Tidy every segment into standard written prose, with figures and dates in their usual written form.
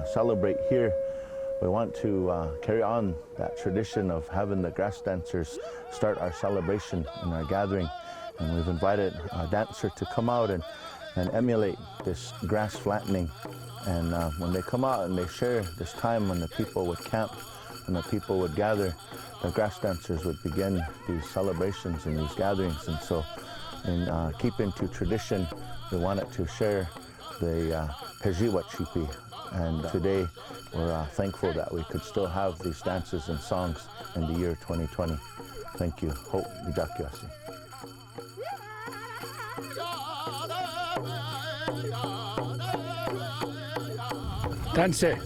celebrate here, we want to carry on that tradition of having the grass dancers start our celebration in our gathering. And we've invited a dancer to come out and emulate this grass flattening. And when they come out and they share this time when the people would camp and the people would gather, the grass dancers would begin these celebrations and these gatherings. And so in keeping to tradition, we wanted to share the Pejiwa Chipi. And today we're thankful that we could still have these dances and songs in the year 2020. Thank you. Hope Vidakiasi. Tanse,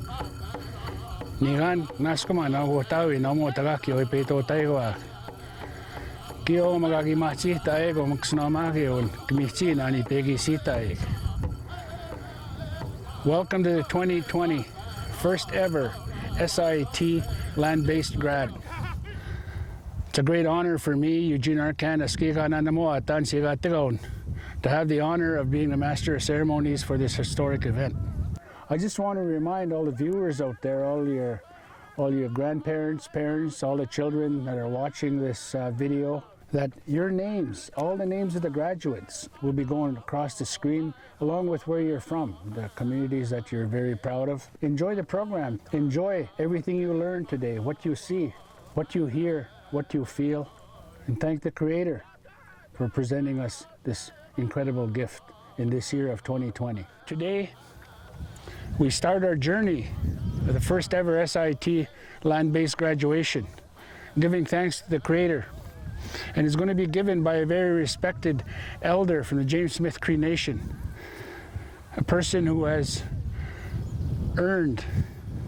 nigan naskama na hotawi na mo tagaki o peto taiwa. Kio magagi machi taego maksnamagi on kmichi na ni pegi sitai. Welcome to the 2020 first ever SIIT land-based grad. It's a great honor for me, Eugene Arcan, Askiga Nanamoa, Tansiga Tigaon, to have the honor of being the Master of Ceremonies for this historic event. I just want to remind all the viewers out there, all your grandparents, parents, all the children that are watching this video, that your names, all the names of the graduates, will be going across the screen along with where you're from, the communities that you're very proud of. Enjoy the program. Enjoy everything you learn today, what you see, what you hear, what you feel, and thank the Creator for presenting us this incredible gift in this year of 2020. Today, we start our journey with the first ever SIIT land-based graduation, giving thanks to the Creator. And it's going to be given by a very respected elder from the James Smith Cree Nation, a person who has earned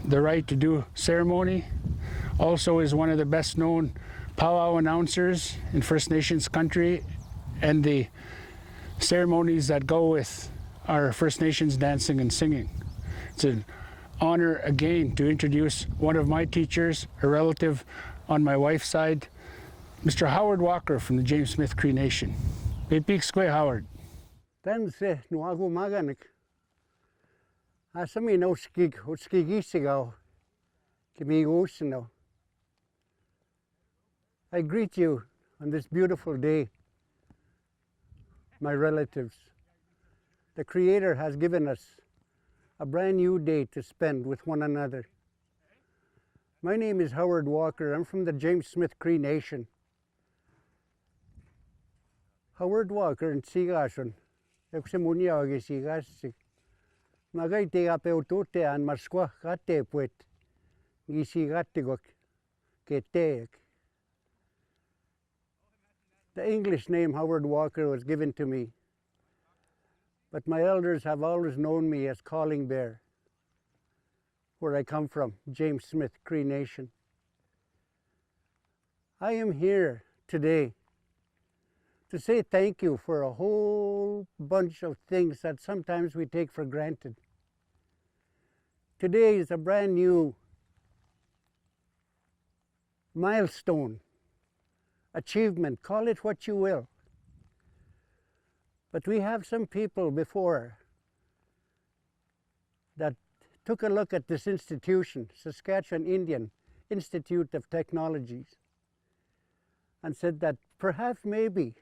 the right to do ceremony, also is one of the best known powwow announcers in First Nations country, and the ceremonies that go with our First Nations dancing and singing. It's an honor again to introduce one of my teachers, a relative on my wife's side, Mr. Howard Walker from the James Smith Cree Nation. Pipik Square, Howard. Tanse nuagu maganik. Asami no skigisigo. Kimigusino. I greet you on this beautiful day, my relatives. The Creator has given us a brand new day to spend with one another. My name is Howard Walker. I'm from the James Smith Cree Nation. Howard Walker and Sigason, Exemuniagi Sigasi. Magaite apeutote and Marsqua Gate Puet, Gisigatigok, Keteek. The English name Howard Walker was given to me, but my elders have always known me as Calling Bear, where I come from, James Smith Cree Nation. I am here today to say thank you for a whole bunch of things that sometimes we take for granted. Today is a brand new milestone, achievement, call it what you will. But we have some people before that took a look at this institution, Saskatchewan Indian Institute of Technologies, and said that perhaps maybe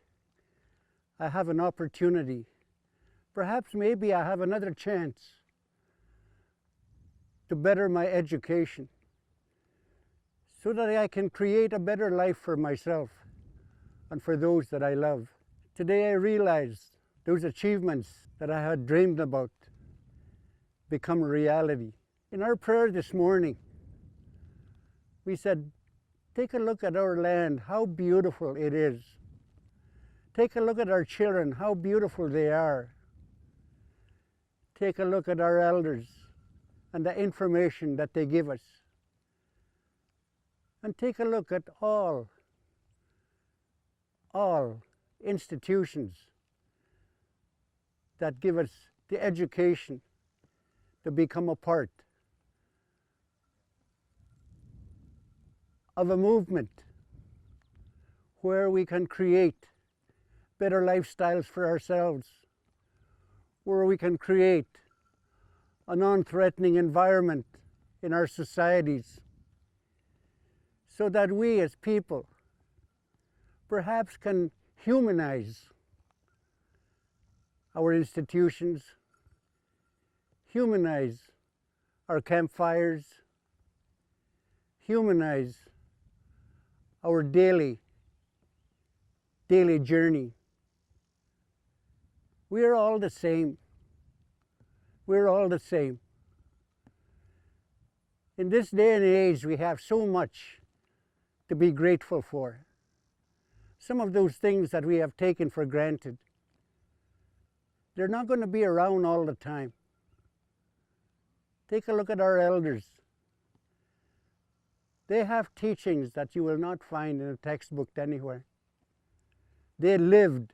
I have an opportunity, perhaps maybe I have another chance to better my education so that I can create a better life for myself and for those that I love. Today I realized those achievements that I had dreamed about become a reality. In our prayer this morning, we said, take a look at our land, how beautiful it is. Take a look at our children, how beautiful they are. Take a look at our elders and the information that they give us. And take a look at all institutions that give us the education to become a part of a movement where we can create better lifestyles for ourselves, where we can create a non-threatening environment in our societies, so that we as people perhaps can humanize our institutions, humanize our campfires, humanize our daily journey. We are all the same. We're all the same. In this day and age, we have so much to be grateful for. Some of those things that we have taken for granted, they're not going to be around all the time. Take a look at our elders. They have teachings that you will not find in a textbook anywhere. They lived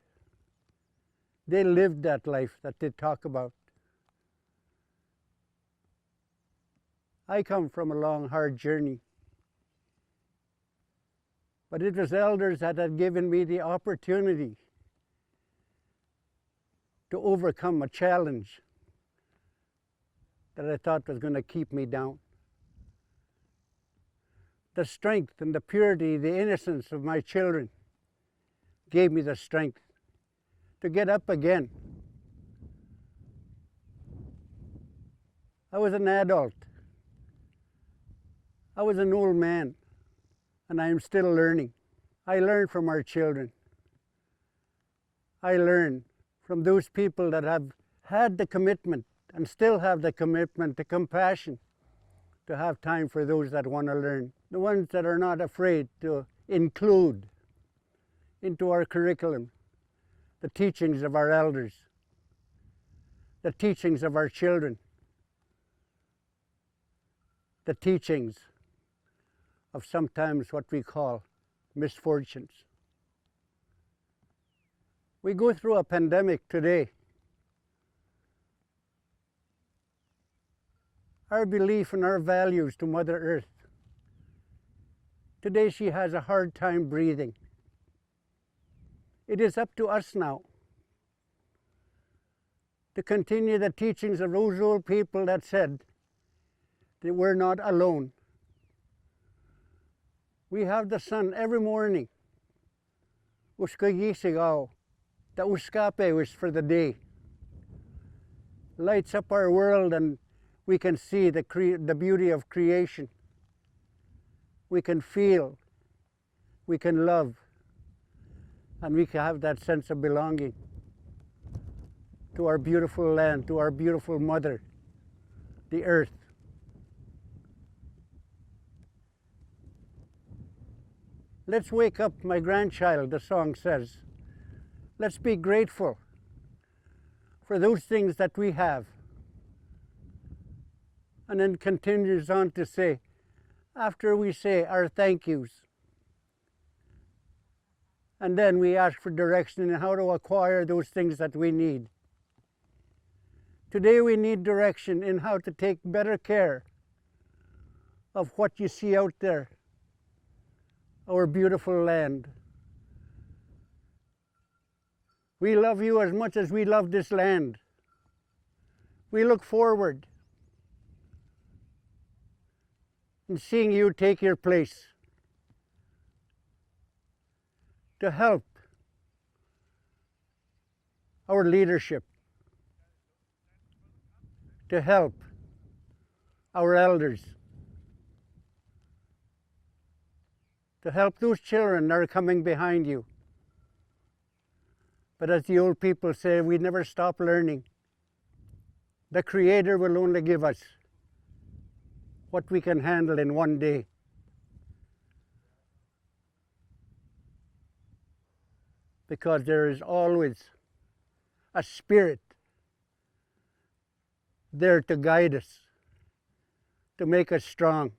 that life that they talk about. I come from a long, hard journey, but it was elders that had given me the opportunity to overcome a challenge that I thought was going to keep me down. The strength and the purity, the innocence of my children gave me the strength to get up again. I was an adult. I was an old man, and I am still learning. I learned from our children. I learned from those people that have had the commitment and still have the commitment, the compassion to have time for those that want to learn. The ones that are not afraid to include into our curriculum the teachings of our elders, the teachings of our children, the teachings of sometimes what we call misfortunes. We go through a pandemic today. Our belief and our values to Mother Earth. Today she has a hard time breathing. It is up to us now to continue the teachings of those old people that said that we're not alone. We have the sun every morning. Uskagisig the uskape was for the day. Lights up our world and we can see the beauty of creation. We can feel, we can love, and we can have that sense of belonging to our beautiful land, to our beautiful mother, the earth. Let's wake up, my grandchild, the song says. Let's be grateful for those things that we have. And then continues on to say, after we say our thank yous, and then we ask for direction in how to acquire those things that we need. Today we need direction in how to take better care of what you see out there, our beautiful land. We love you as much as we love this land. We look forward in seeing you take your place to help our leadership, to help our elders, to help those children that are coming behind you. But as the old people say, we never stop learning. The Creator will only give us what we can handle in one day. Because there is always a spirit there to guide us, to make us strong.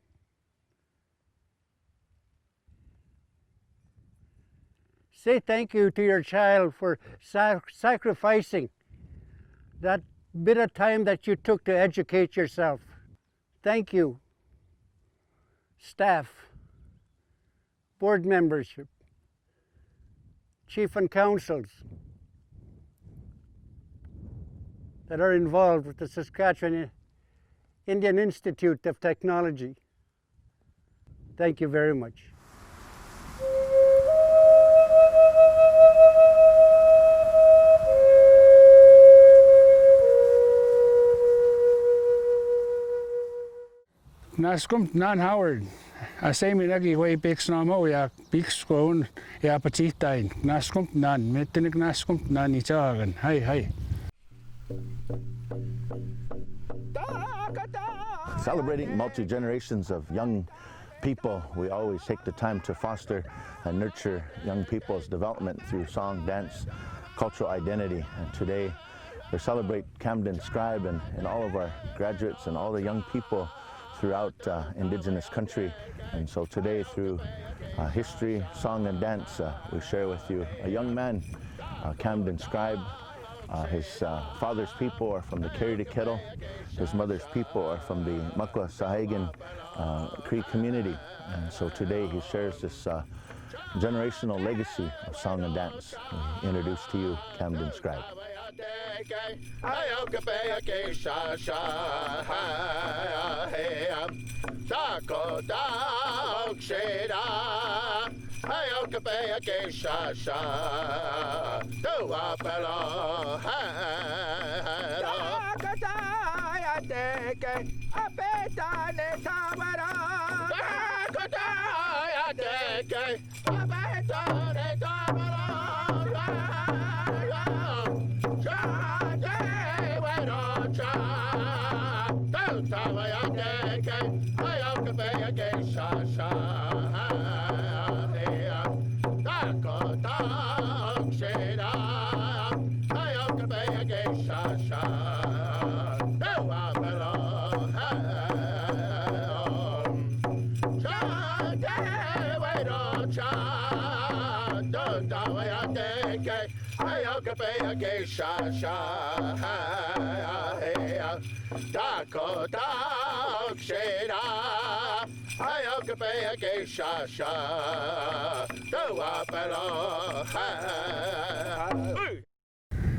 Say thank you to your child for sacrificing that bit of time that you took to educate yourself. Thank you, staff, board membership, chief and councils that are involved with the Saskatchewan Indian Institute of Technology. Thank you very much. Naskumt nan Howard. Asemi nagi way pix na mo ya pix ko ya pachitain. Naskumt nan metinik naskumt nan ichagan. Hi. Celebrating multi-generations of young people, we always take the time to foster and nurture young people's development through song, dance, cultural identity. And today we celebrate Camden Scribe and all of our graduates and all the young people throughout Indigenous country. And so today, through history, song and dance, we share with you a young man, Camden Scribe. His father's people are from the Carry Kettle. His mother's people are from the Makwa Sahagan Cree community. And so today he shares this generational legacy of song and dance. We introduce to you Camden Scribe.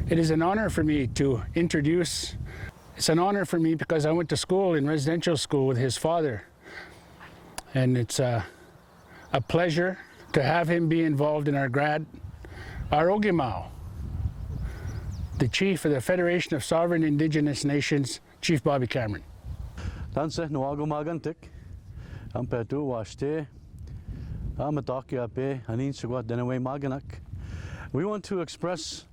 It is an honor for me to introduce. It's an honor for me because I went to school in residential school with his father. And it's a pleasure to have him be involved in our grad. Our Ogimao, the Chief of the Federation of Sovereign Indigenous Nations, Chief Bobby Cameron. Danse nuago magantik, ampetu washte, amatakiape, anin sugat denaway maganak. We want to express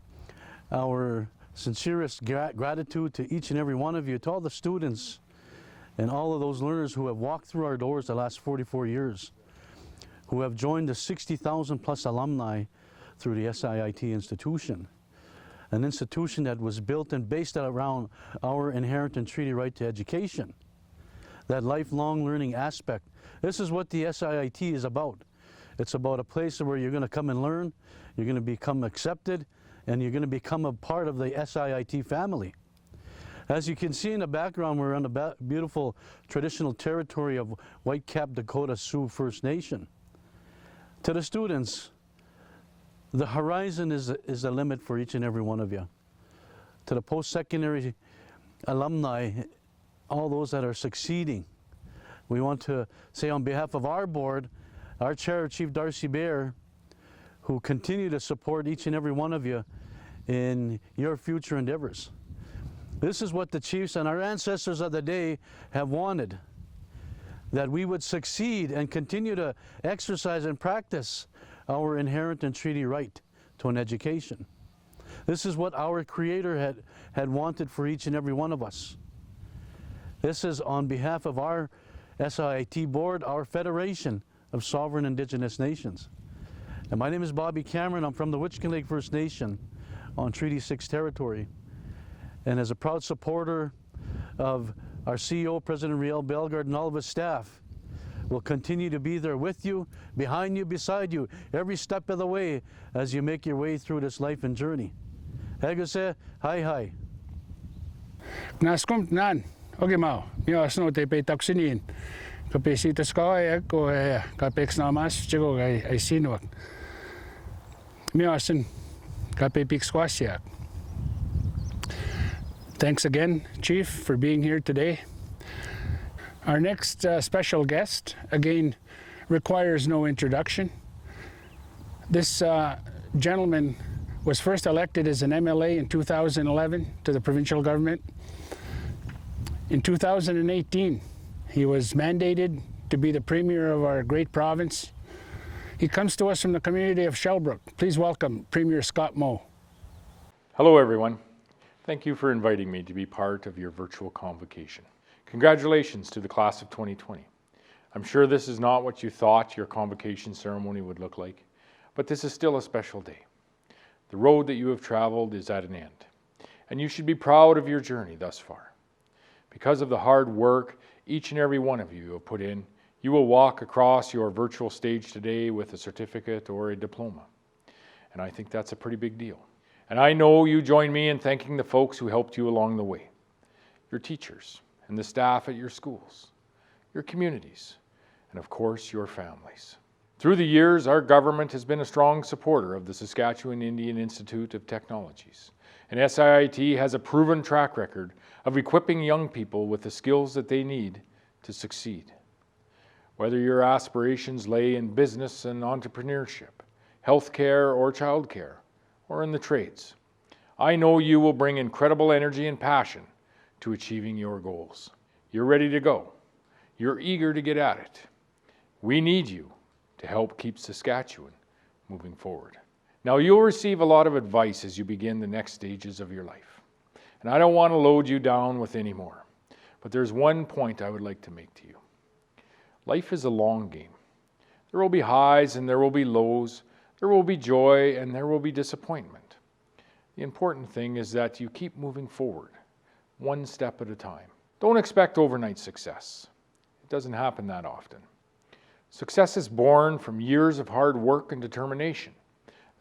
our sincerest gratitude to each and every one of you, to all the students and all of those learners who have walked through our doors the last 44 years, who have joined the 60,000 plus alumni through the SIIT institution, an institution that was built and based around our inherent and treaty right to education, that lifelong learning aspect. This is what the SIIT is about. It's about a place where you're going to come and learn, you're going to become accepted, and you're going to become a part of the SIIT family. As you can see in the background, we're on the beautiful traditional territory of Whitecap Dakota Sioux First Nation. To the students, the horizon is the limit for each and every one of you. To the post-secondary alumni, all those that are succeeding, we want to say on behalf of our board, our chair, Chief Darcy Bear, who continue to support each and every one of you in your future endeavors. This is what the chiefs and our ancestors of the day have wanted, that we would succeed and continue to exercise and practice our inherent and treaty right to an education. This is what our Creator had wanted for each and every one of us. This is on behalf of our SIIT board, our Federation of Sovereign Indigenous Nations. And my name is Bobby Cameron. I'm from the Witchkin Lake First Nation on Treaty 6 territory. And as a proud supporter of our CEO, President Riel Bellegarde, and all of his staff, will continue to be there with you, behind you, beside you, every step of the way as you make your way through this life and journey. Hegase, hi. Naskumt nan, Ogimao, mios no te pe taksinin. Kapesitas ko ay ko kapex na mas chigo ay sinuak. Miosin kapepix kwasyak. Thanks again, Chief, for being here today. Our next special guest, again, requires no introduction. This gentleman was first elected as an MLA in 2011 to the provincial government. In 2018, he was mandated to be the premier of our great province. He comes to us from the community of Shellbrook. Please welcome Premier Scott Moe. Hello everyone. Thank you for inviting me to be part of your virtual convocation. Congratulations to the class of 2020. I'm sure this is not what you thought your convocation ceremony would look like, but this is still a special day. The road that you have traveled is at an end, and you should be proud of your journey thus far. Because of the hard work each and every one of you have put in, you will walk across your virtual stage today with a certificate or a diploma. And I think that's a pretty big deal. And I know you join me in thanking the folks who helped you along the way. Your teachers and the staff at your schools, your communities, and of course your families. Through the years, our government has been a strong supporter of the Saskatchewan Indian Institute of Technologies. And SIIT has a proven track record of equipping young people with the skills that they need to succeed. Whether your aspirations lay in business and entrepreneurship, healthcare or childcare, or in the trades, I know you will bring incredible energy and passion to achieving your goals. You're ready to go. You're eager to get at it. We need you to help keep Saskatchewan moving forward. Now, you'll receive a lot of advice as you begin the next stages of your life. And I don't want to load you down with any more, but there's one point I would like to make to you. Life is a long game. There will be highs and there will be lows. There will be joy and there will be disappointment. The important thing is that you keep moving forward, one step at a time. Don't expect overnight success. It doesn't happen that often. Success is born from years of hard work and determination.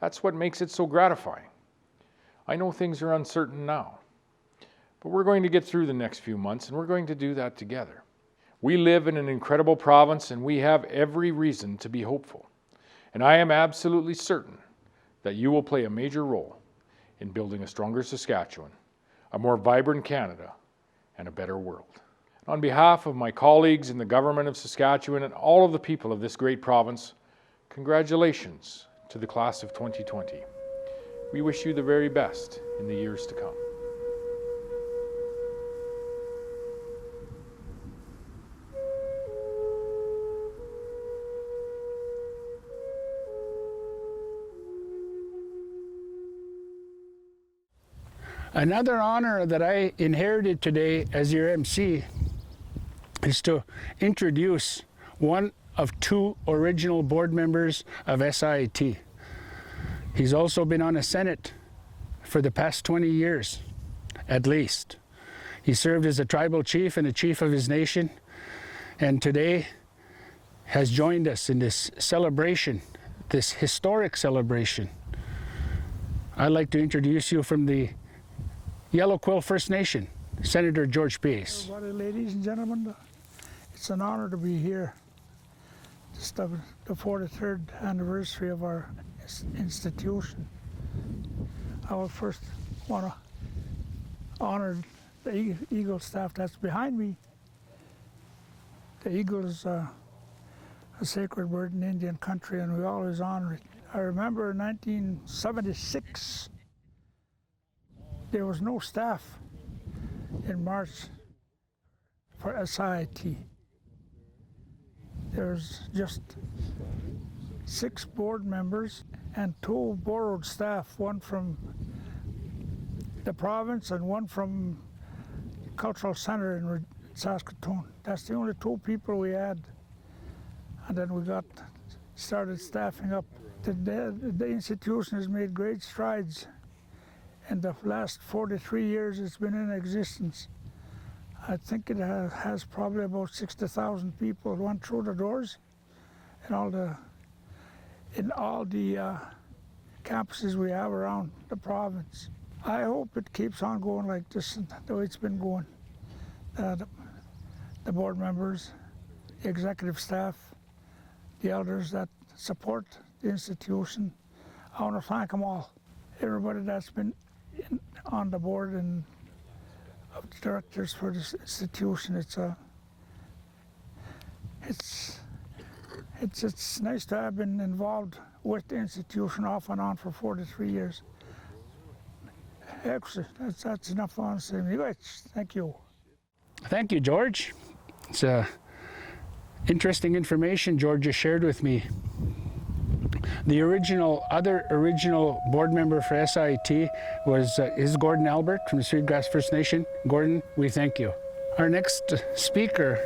That's what makes it so gratifying. I know things are uncertain now, but we're going to get through the next few months and we're going to do that together. We live in an incredible province and we have every reason to be hopeful. And I am absolutely certain that you will play a major role in building a stronger Saskatchewan, a more vibrant Canada, and a better world. On behalf of my colleagues in the government of Saskatchewan and all of the people of this great province, congratulations to the class of 2020. We wish you the very best in the years to come. Another honor that I inherited today as your MC is to introduce one of two original board members of SIIT. He's also been on the Senate for the past 20 years, at least. He served as a tribal chief and a chief of his nation, and today has joined us in this celebration, this historic celebration. I'd like to introduce you from the Yellow Quill First Nation, Senator George Pace. Everybody, ladies and gentlemen, it's an honor to be here. It's the 43rd anniversary of our institution. I would first want to honor the Eagle staff that's behind me. The eagle is a sacred bird in Indian country and we always honor it. I remember in 1976, there was no staff in March for SIIT. There's just 6 board members and 2 borrowed staff, one from the province and one from Cultural Center in Saskatoon. That's the only 2 people we had. And then we started staffing up. The institution has made great strides. In the last 43 years it's been in existence. I think it has probably about 60,000 people went through the doors in all the campuses we have around the province. I hope it keeps on going like this, the way it's been going. The board members, the executive staff, the elders that support the institution, I want to thank them all. Everybody that's been on the board and of directors for this institution. It's a It's nice to have been involved with the institution off and on for 43 years. Excellent. That's enough on saying. Thank you. Thank you, George. It's interesting information George just shared with me. The other original board member for SIIT is Gordon Albert from the Sweetgrass First Nation. Gordon, we thank you. Our next speaker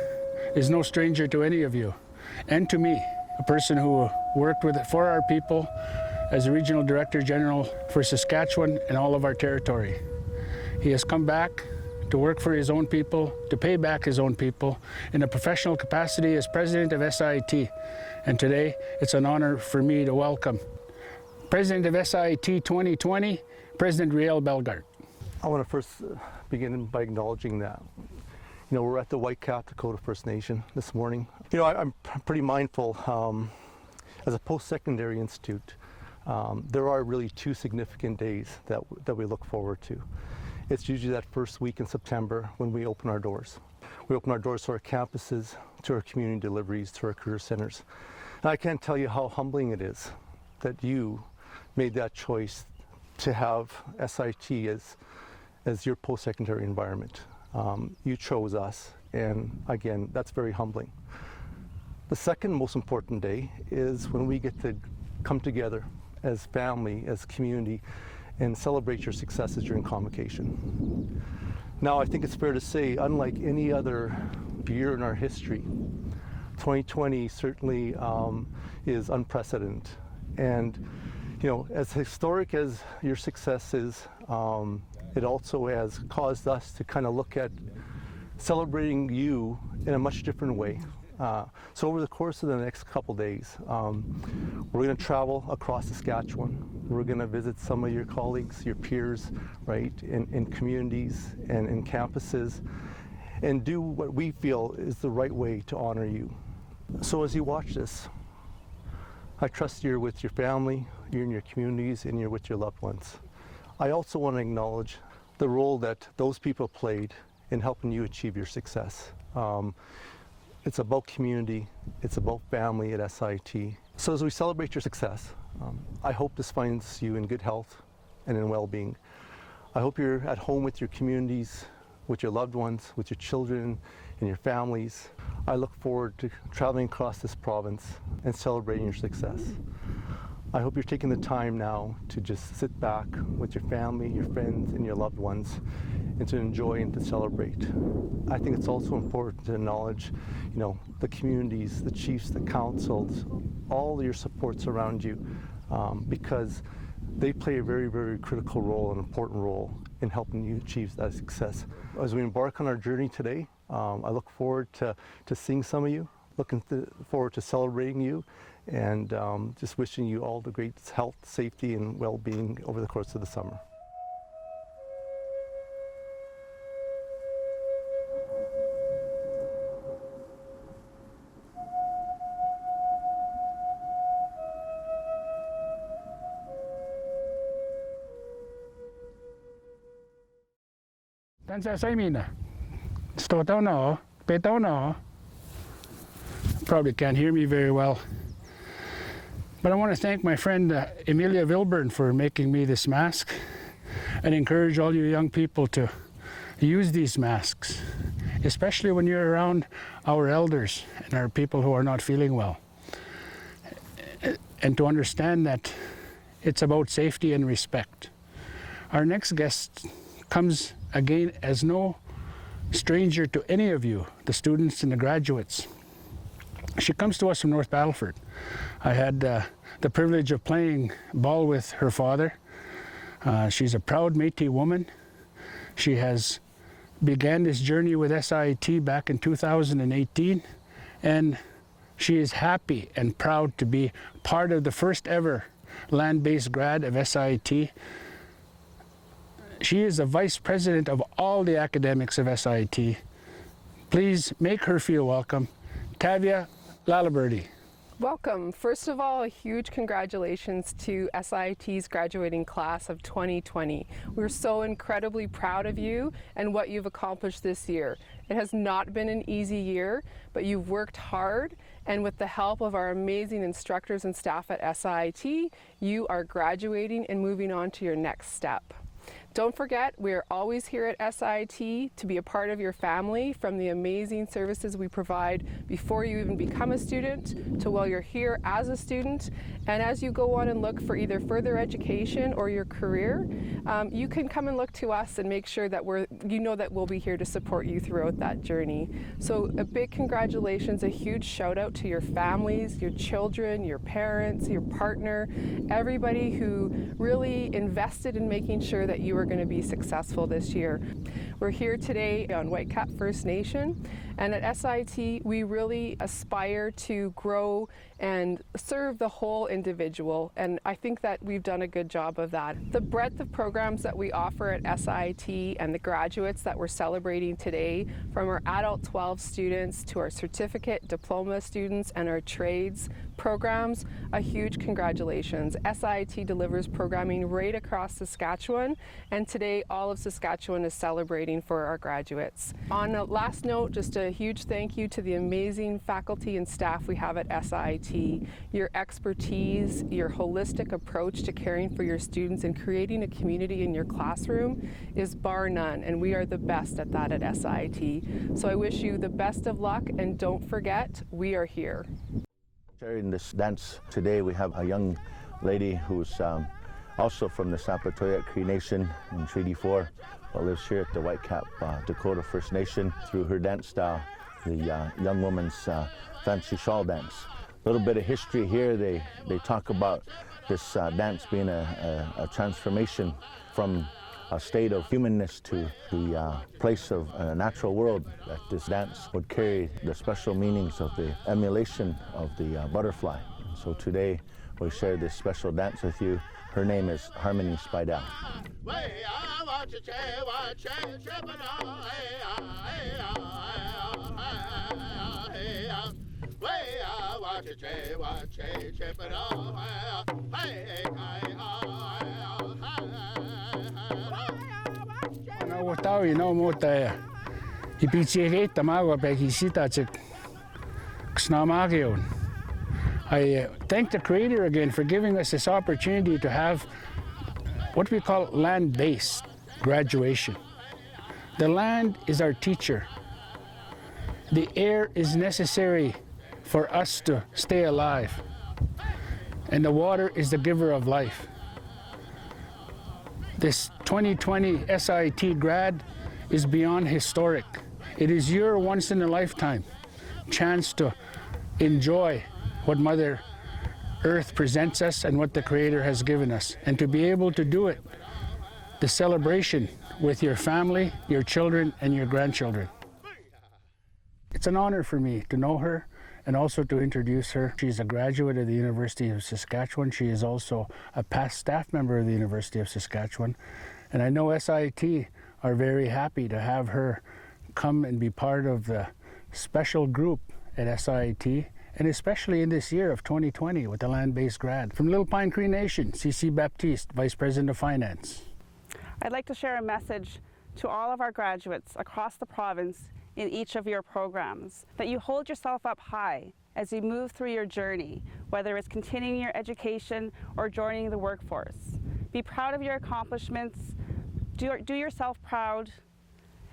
is no stranger to any of you, and to me, a person who worked for our people as the Regional Director General for Saskatchewan and all of our territory. He has come back to work for his own people, to pay back his own people in a professional capacity as President of SIIT. And today, it's an honor for me to welcome President of SIIT 2020, President Riel Balcarres. I want to first begin by acknowledging that we're at the Whitecap Dakota First Nation this morning. I'm pretty mindful, as a post-secondary institute, there are really two significant days that we look forward to. It's usually that first week in September when we open our doors. We open our doors to our campuses, to our community deliveries, to our career centers. And I can't tell you how humbling it is that you made that choice to have SIIT as your post-secondary environment. You chose us, and again, that's very humbling. The second most important day is when we get to come together as family, as community, and celebrate your successes during convocation. Now, I think it's fair to say, unlike any other year in our history, 2020 certainly is unprecedented. And as historic as your success is, it also has caused us to kind of look at celebrating you in a much different way. So over the course of the next couple days, we're going to travel across Saskatchewan. We're going to visit some of your colleagues, your peers, right, in communities and in campuses, and do what we feel is the right way to honor you. So as you watch this, I trust you're with your family, you're in your communities, and you're with your loved ones. I also want to acknowledge the role that those people played in helping you achieve your success. It's about community, it's about family at SIIT. So as we celebrate your success, I hope this finds you in good health and in well-being. I hope you're at home with your communities, with your loved ones, with your children and your families. I look forward to traveling across this province and celebrating your success. I hope you're taking the time now to just sit back with your family, your friends, and your loved ones, and to enjoy and to celebrate. I think it's also important to acknowledge, the communities, the chiefs, the councils, all your supports around you, because they play a very, very critical role, an important role in helping you achieve that success. As we embark on our journey today, I look forward to seeing some of you, looking forward to celebrating you, and just wishing you all the great health, safety, and well-being over the course of the summer. Probably can't hear me very well. But I want to thank my friend Emilia Vilburn for making me this mask, and encourage all you young people to use these masks, especially when you're around our elders and our people who are not feeling well. And to understand that it's about safety and respect. Our next guest comes again as no stranger to any of you, the students and the graduates. She comes to us from North Battleford. I had the privilege of playing ball with her father. She's a proud Métis woman. She has began this journey with SIIT back in 2018, and she is happy and proud to be part of the first ever land-based grad of SIIT. She is the vice president of all the academics of SIIT. Please make her feel welcome. Tavia Laliberty. Welcome. First of all, a huge congratulations to SIIT's graduating class of 2020. We're so incredibly proud of you and what you've accomplished this year. It has not been an easy year, but you've worked hard, and with the help of our amazing instructors and staff at SIIT, you are graduating and moving on to your next step. Don't forget, we are always here at SIIT to be a part of your family, from the amazing services we provide before you even become a student to while you're here as a student. And as you go on and look for either further education or your career, you can come and look to us and make sure that we'll be here to support you throughout that journey. So a big congratulations, a huge shout out to your families, your children, your parents, your partner, everybody who really invested in making sure that you were going to be successful this year. We're here today on Whitecap First Nation, and at SIIT we really aspire to grow and serve the whole individual, and I think that we've done a good job of that. The breadth of programs that we offer at SIIT and the graduates that we're celebrating today, from our adult 12 students to our certificate, diploma students, and our trades programs, a huge congratulations. SIIT delivers programming right across Saskatchewan, and today all of Saskatchewan is celebrating for our graduates. On a last note, just a huge thank you to the amazing faculty and staff we have at SIIT. Your expertise, your holistic approach to caring for your students and creating a community in your classroom is bar none, and we are the best at that at SIIT. So I wish you the best of luck, and don't forget, we are here. Sharing this dance today, we have a young lady who's also from the Sapatoya Cree Nation in Treaty 4, but lives here at the Whitecap Dakota First Nation. Through her dance style, the young woman's fancy shawl dance. A little bit of history here. They talk about this dance being a transformation from a state of humanness to the place of a natural world, that this dance would carry the special meanings of the emulation of the butterfly. So today we share this special dance with you. Her name is Harmony Spidell. I thank the Creator again for giving us this opportunity to have what we call land-based graduation. The land is our teacher. The air is necessary for us to stay alive. And the water is the giver of life. This 2020 SIIT grad is beyond historic. It is your once-in-a-lifetime chance to enjoy what Mother Earth presents us and what the Creator has given us, and to be able to do it, the celebration with your family, your children, and your grandchildren. It's an honor for me to know her and also to introduce her. She's a graduate of the University of Saskatchewan. She is also a past staff member of the University of Saskatchewan. And I know SIIT are very happy to have her come and be part of the special group at SIIT, and especially in this year of 2020 with the land-based grad. From Little Pine Cree Nation, C.C. Baptiste, Vice President of Finance. I'd like to share a message to all of our graduates across the province in each of your programs, that you hold yourself up high as you move through your journey, whether it's continuing your education or joining the workforce. Be proud of your accomplishments, do yourself proud,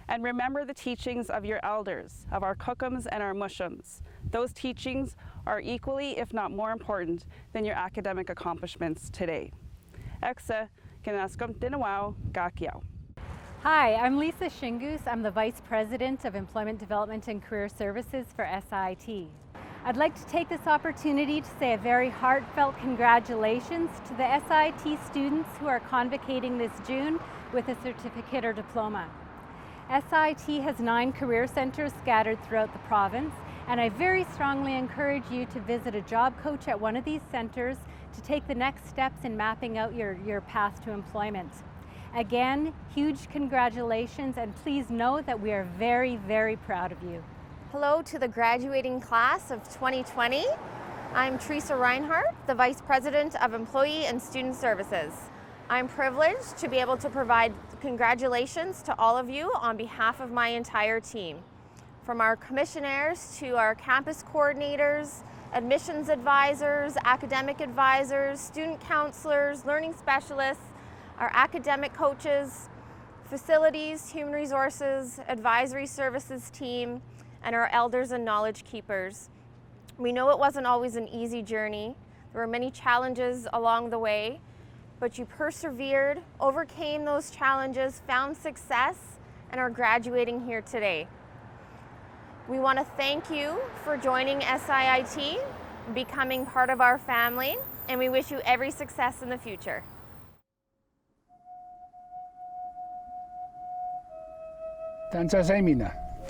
and remember the teachings of your elders, of our cookums and our mushums. Those teachings are equally, if not more important, than your academic accomplishments today. Exa, kinaskum dinawao gakiao. Hi, I'm Lisa Shingus. I'm the Vice President of Employment Development and Career Services for SIIT. I'd like to take this opportunity to say a very heartfelt congratulations to the SIIT students who are convocating this June with a certificate or diploma. SIIT has 9 career centers scattered throughout the province, and I very strongly encourage you to visit a job coach at one of these centers to take the next steps in mapping out your path to employment. Again, huge congratulations, and please know that we are very, very proud of you. Hello to the graduating class of 2020. I'm Teresa Reinhardt, the Vice President of Employee and Student Services. I'm privileged to be able to provide congratulations to all of you on behalf of my entire team. From our commissionaires to our campus coordinators, admissions advisors, academic advisors, student counselors, learning specialists, our academic coaches, facilities, human resources, advisory services team, and our elders and knowledge keepers. We know it wasn't always an easy journey. There were many challenges along the way, but you persevered, overcame those challenges, found success, and are graduating here today. We want to thank you for joining SIIT, becoming part of our family, and we wish you every success in the future.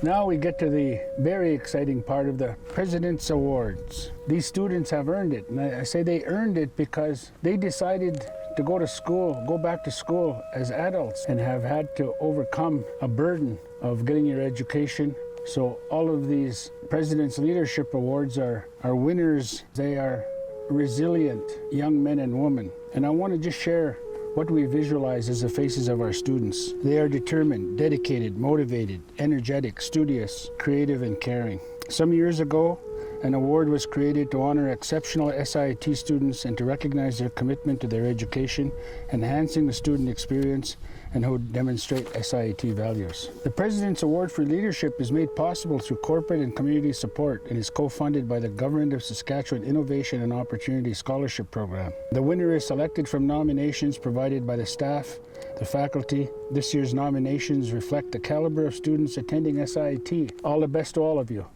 Now we get to the very exciting part of the President's Awards. These students have earned it, and I say they earned it because they decided to go to school, go back to school as adults, and have had to overcome a burden of getting your education. So all of these President's Leadership Awards are winners. They are resilient young men and women. And I want to just share what we visualize as the faces of our students. They are determined, dedicated, motivated, energetic, studious, creative, and caring. Some years ago, an award was created to honor exceptional SIIT students and to recognize their commitment to their education, enhancing the student experience, and who demonstrate SIIT values. The President's Award for Leadership is made possible through corporate and community support and is co-funded by the Government of Saskatchewan Innovation and Opportunity Scholarship Program. The winner is selected from nominations provided by the staff, the faculty. This year's nominations reflect the caliber of students attending SIIT. All the best to all of you.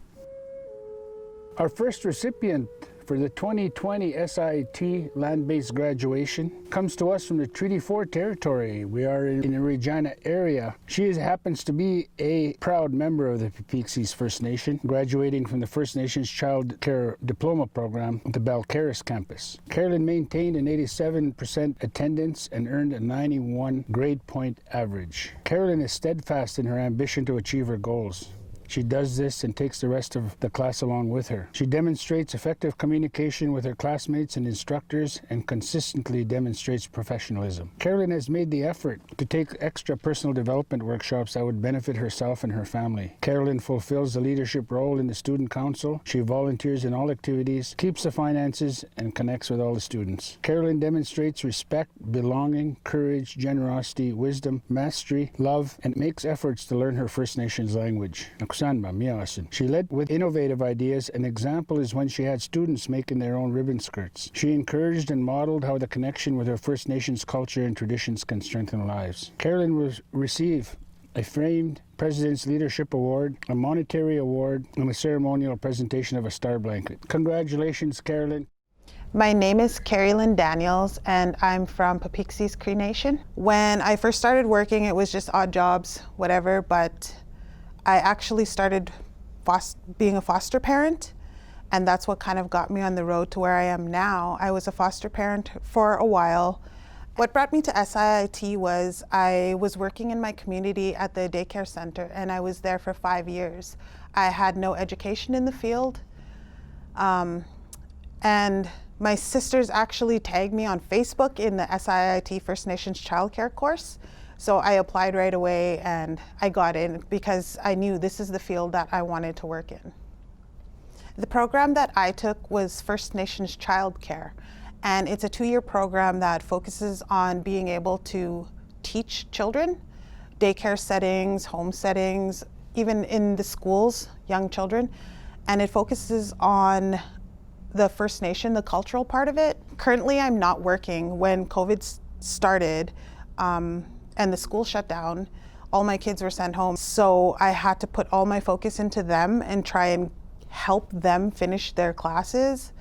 Our first recipient for the 2020 SIIT land-based graduation comes to us from the Treaty 4 territory. We are in the Regina area. She happens to be a proud member of the Papixi's First Nation, graduating from the First Nations Child Care Diploma program at the Balcarres campus. Carolyn maintained an 87% attendance and earned a 91 grade point average. Carolyn is steadfast in her ambition to achieve her goals. She does this and takes the rest of the class along with her. She demonstrates effective communication with her classmates and instructors and consistently demonstrates professionalism. Carolyn has made the effort to take extra personal development workshops that would benefit herself and her family. Carolyn fulfills the leadership role in the student council. She volunteers in all activities, keeps the finances, and connects with all the students. Carolyn demonstrates respect, belonging, courage, generosity, wisdom, mastery, love, and makes efforts to learn her First Nations language. She led with innovative ideas. An example is when she had students making their own ribbon skirts. She encouraged and modeled how the connection with her First Nations culture and traditions can strengthen lives. Carolyn will receive a framed President's Leadership Award, a monetary award, and a ceremonial presentation of a star blanket. Congratulations, Carolyn. My name is Carrie Lynn Daniels, and I'm from Papixi's Cree Nation. When I first started working, it was just odd jobs, whatever, but I actually started being a foster parent, and that's what kind of got me on the road to where I am now. I was a foster parent for a while. What brought me to SIIT was I was working in my community at the daycare center, and I was there for 5 years. I had no education in the field, and my sisters actually tagged me on Facebook in the SIIT First Nations childcare course. So I applied right away and I got in because I knew this is the field that I wanted to work in. The program that I took was First Nations Childcare, and it's a 2-year program that focuses on being able to teach children, daycare settings, home settings, even in the schools, young children, and it focuses on the First Nation, the cultural part of it. Currently, I'm not working. When COVID started, and the school shut down, all my kids were sent home. So I had to put all my focus into them and try and help them finish their classes.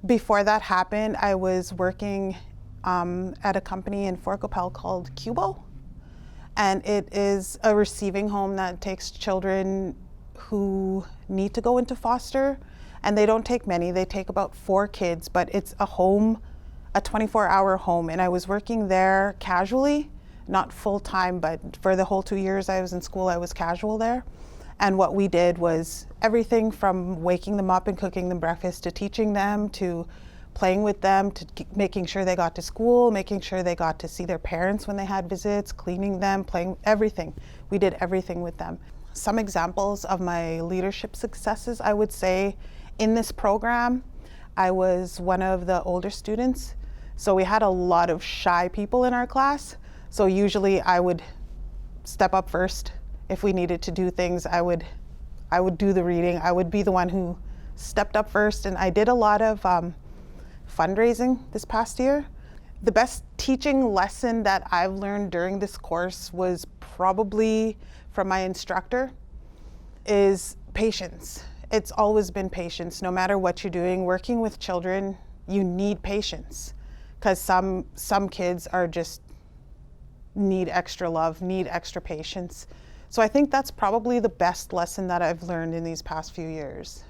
Before that happened, I was working at a company in Fort Qu'Appelle called Cubo. And it is a receiving home that takes children who need to go into foster. And they don't take many, they take about 4 kids, but it's a home, a 24-hour home. And I was working there casually, not full time, but for the whole 2 years I was in school, I was casual there. And what we did was everything from waking them up and cooking them breakfast to teaching them to playing with them to making sure they got to school, making sure they got to see their parents when they had visits, cleaning them, playing, everything. We did everything with them. Some examples of my leadership successes, I would say in this program, I was one of the older students. So we had a lot of shy people in our class. So usually I would step up first. If we needed to do things, I would do the reading. I would be the one who stepped up first. And I did a lot of fundraising this past year. The best teaching lesson that I've learned during this course was probably from my instructor is patience. It's always been patience. No matter what you're doing, working with children, you need patience because some kids are just need extra love, need extra patience. So I think that's probably the best lesson that I've learned in these past few years.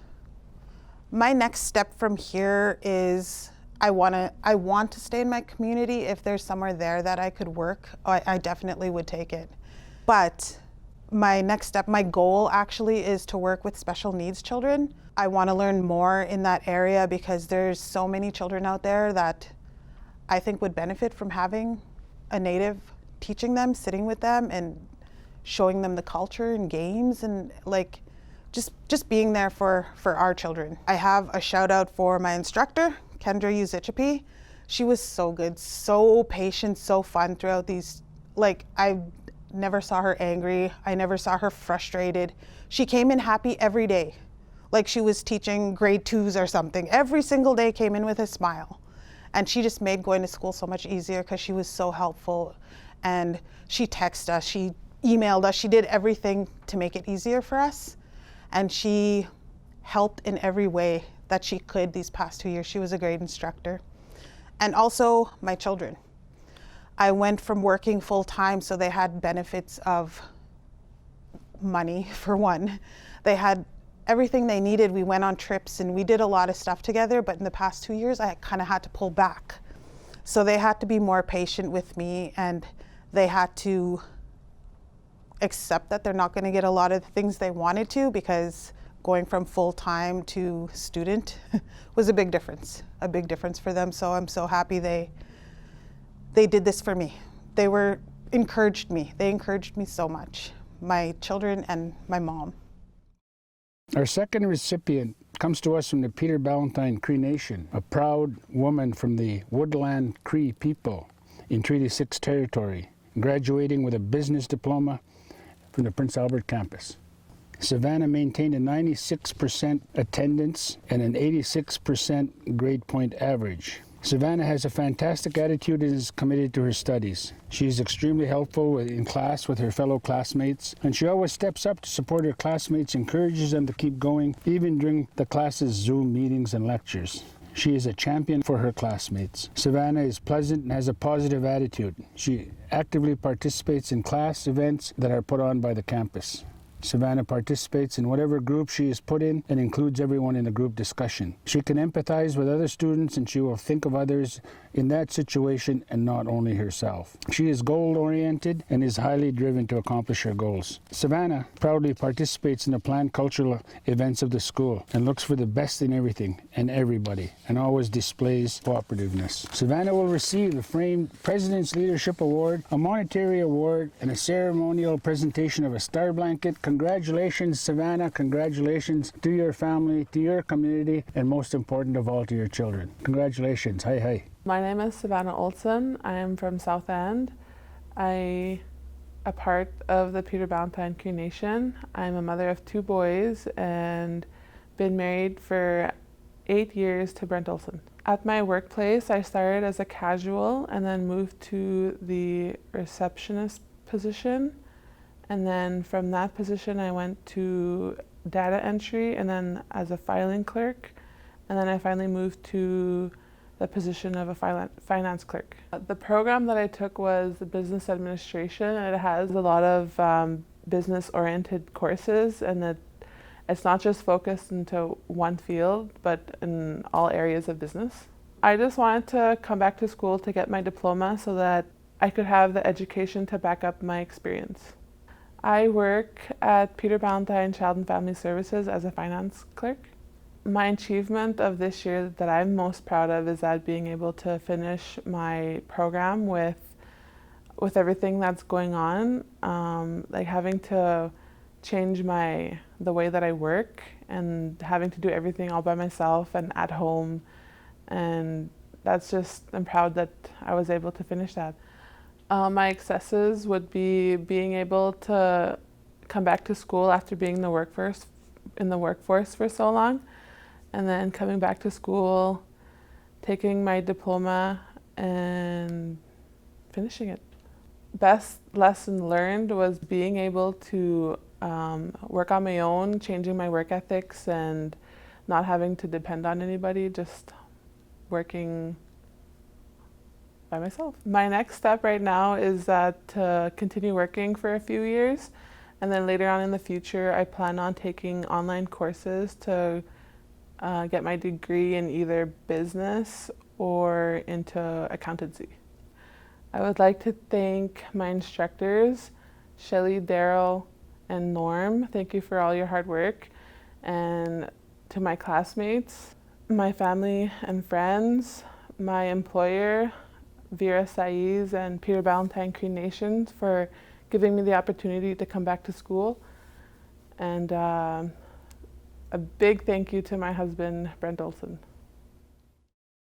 My next step from here is I want to stay in my community. If there's somewhere there that I could work, I definitely would take it. But my next step, my goal actually is to work with special needs children. I want to learn more in that area because there's so many children out there that I think would benefit from having a native teaching them, sitting with them and showing them the culture and games and like just being there for our children. I have a shout out for my instructor, Kendra Uzichipi. She was so good, so patient, so fun throughout these, like I never saw her angry. I never saw her frustrated. She came in happy every day. Like she was teaching grade 2s or something. Every single day came in with a smile. And she just made going to school so much easier because she was so helpful. And she texted us, she emailed us, she did everything to make it easier for us. And she helped in every way that she could these past 2 years. She was a great instructor. And also my children. I went from working full time, so they had benefits of money for one. They had everything they needed. We went on trips and we did a lot of stuff together, but in the past 2 years, I kind of had to pull back. So they had to be more patient with me and they had to accept that they're not going to get a lot of the things they wanted to because going from full-time to student was a big difference for them. So I'm so happy they did this for me. They encouraged me so much, my children and my mom. Our second recipient comes to us from the Peter Ballantyne Cree Nation, a proud woman from the Woodland Cree people in Treaty 6 territory, graduating with a business diploma from the Prince Albert campus. Savannah maintained a 96% attendance and an 86% grade point average. Savannah has a fantastic attitude and is committed to her studies. She is extremely helpful in class with her fellow classmates, and she always steps up to support her classmates, encourages them to keep going, even during the class's Zoom meetings and lectures. She is a champion for her classmates. Savannah is pleasant and has a positive attitude. She actively participates in class events that are put on by the campus. Savannah participates in whatever group she is put in and includes everyone in the group discussion. She can empathize with other students and she will think of others in that situation and not only herself. She is goal-oriented and is highly driven to accomplish her goals. Savannah proudly participates in the planned cultural events of the school and looks for the best in everything and everybody and always displays cooperativeness. Savannah will receive the framed President's Leadership Award, a monetary award, and a ceremonial presentation of a star blanket. Congratulations, Savannah. Congratulations to your family, to your community, and most important of all, to your children. Congratulations. Hi, hi. My name is Savannah Olson. I am from South End. I'm a part of the Peter Ballantyne Cree Nation. I'm a mother of 2 boys and been married for 8 years to Brent Olson. At my workplace, I started as a casual and then moved to the receptionist position. And then from that position, I went to data entry and then as a filing clerk. And then I finally moved to the position of a finance clerk. The program that I took was the business administration, and it has a lot of business-oriented courses, and it's not just focused into one field, but in all areas of business. I just wanted to come back to school to get my diploma so that I could have the education to back up my experience. I work at Peter Ballantyne Child and Family Services as a finance clerk. My achievement of this year that I'm most proud of is that being able to finish my program with everything that's going on, like having to change the way that I work and having to do everything all by myself and at home, and that's just, I'm proud that I was able to finish that. My successes would be being able to come back to school after being in the workforce for so long, and then coming back to school, taking my diploma and finishing it. Best lesson learned was being able to work on my own, changing my work ethics and not having to depend on anybody, just working by myself. My next step right now is to continue working for a few years, and then later on in the future I plan on taking online courses to get my degree in either business or into accountancy. I would like to thank my instructors, Shelly, Daryl, and Norm. Thank you for all your hard work. And to my classmates, my family and friends, my employer, Vera Saiz and Peter Ballantyne Cree Nation for giving me the opportunity to come back to school. And a big thank you to my husband, Brent Olson.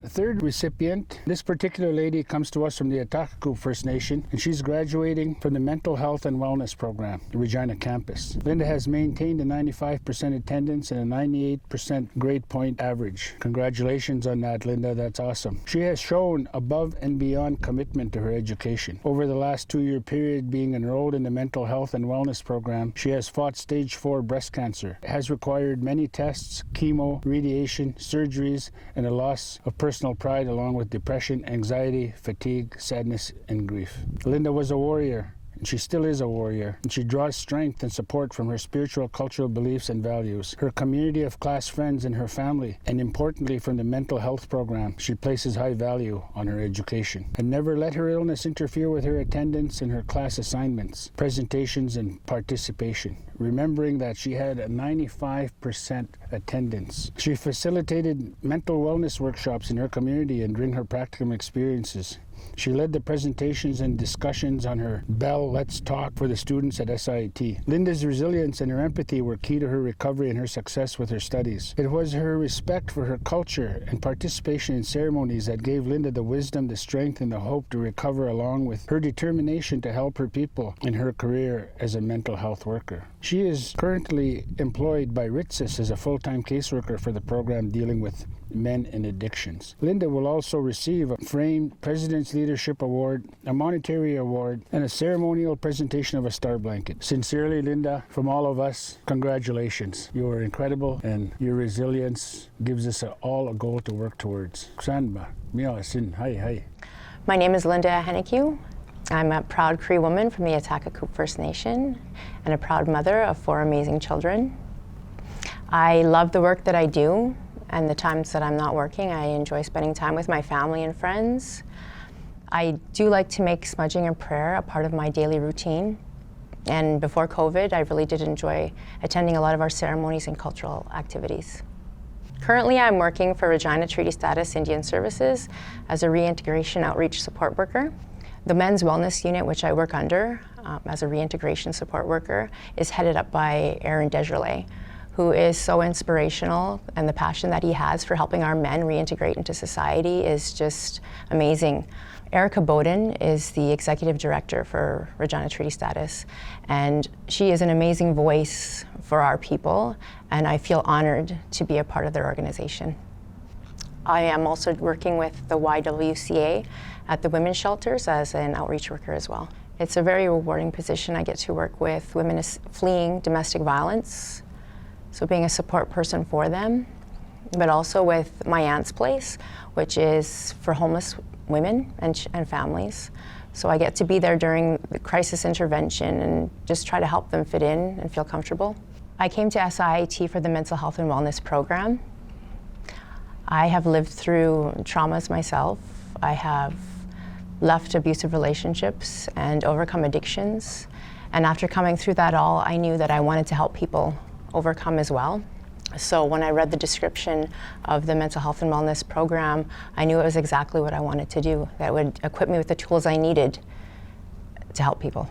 The third recipient, this particular lady comes to us from the Atakaku First Nation, and she's graduating from the Mental Health and Wellness Program, the Regina campus. Linda has maintained a 95% attendance and a 98% grade point average. Congratulations on that, Linda. That's awesome. She has shown above and beyond commitment to her education. Over the last 2-year period being enrolled in the Mental Health and Wellness Program, she has fought stage 4 breast cancer. It has required many tests, chemo, radiation, surgeries, and a loss of personal pride, along with depression, anxiety, fatigue, sadness, and grief. Linda was a warrior, and she still is a warrior, and she draws strength and support from her spiritual, cultural beliefs and values, her community of class friends and her family, and importantly from the mental health program. She places high value on her education and never let her illness interfere with her attendance and her class assignments, presentations, and participation, remembering that she had a 95% attendance. She facilitated mental wellness workshops in her community and during her practicum experiences. She led the presentations and discussions on her Bell Let's Talk for the students at SIIT. Linda's resilience and her empathy were key to her recovery and her success with her studies. It was her respect for her culture and participation in ceremonies that gave Linda the wisdom, the strength, and the hope to recover, along with her determination to help her people in her career as a mental health worker. She is currently employed by RITSIS as a full-time caseworker for the program dealing with men and addictions. Linda will also receive a framed President's Leadership Award, a monetary award, and a ceremonial presentation of a star blanket. Sincerely, Linda, from all of us, congratulations. You are incredible, and your resilience gives us all a goal to work towards. My name is Linda Hennekew. I'm a proud Cree woman from the Atakaku First Nation and a proud mother of 4 amazing children. I love the work that I do, and the times that I'm not working, I enjoy spending time with my family and friends. I do like to make smudging and prayer a part of my daily routine. And before COVID, I really did enjoy attending a lot of our ceremonies and cultural activities. Currently, I'm working for Regina Treaty Status Indian Services as a reintegration outreach support worker. The men's wellness unit, which I work under as a reintegration support worker, is headed up by Aaron Desjardins, who is so inspirational, and the passion that he has for helping our men reintegrate into society is just amazing. Erica Bowden is the executive director for Regina Treaty Status, and she is an amazing voice for our people, and I feel honored to be a part of their organization. I am also working with the YWCA at the women's shelters as an outreach worker as well. It's a very rewarding position. I get to work with women fleeing domestic violence, so being a support person for them, but also with My Aunt's Place, which is for homeless women and families. So I get to be there during the crisis intervention and just try to help them fit in and feel comfortable. I came to SIIT for the Mental Health and Wellness Program. I have lived through traumas myself. I have left abusive relationships and overcome addictions. And after coming through that all, I knew that I wanted to help people overcome as well. So when I read the description of the mental health and wellness program, I knew it was exactly what I wanted to do, that would equip me with the tools I needed to help people.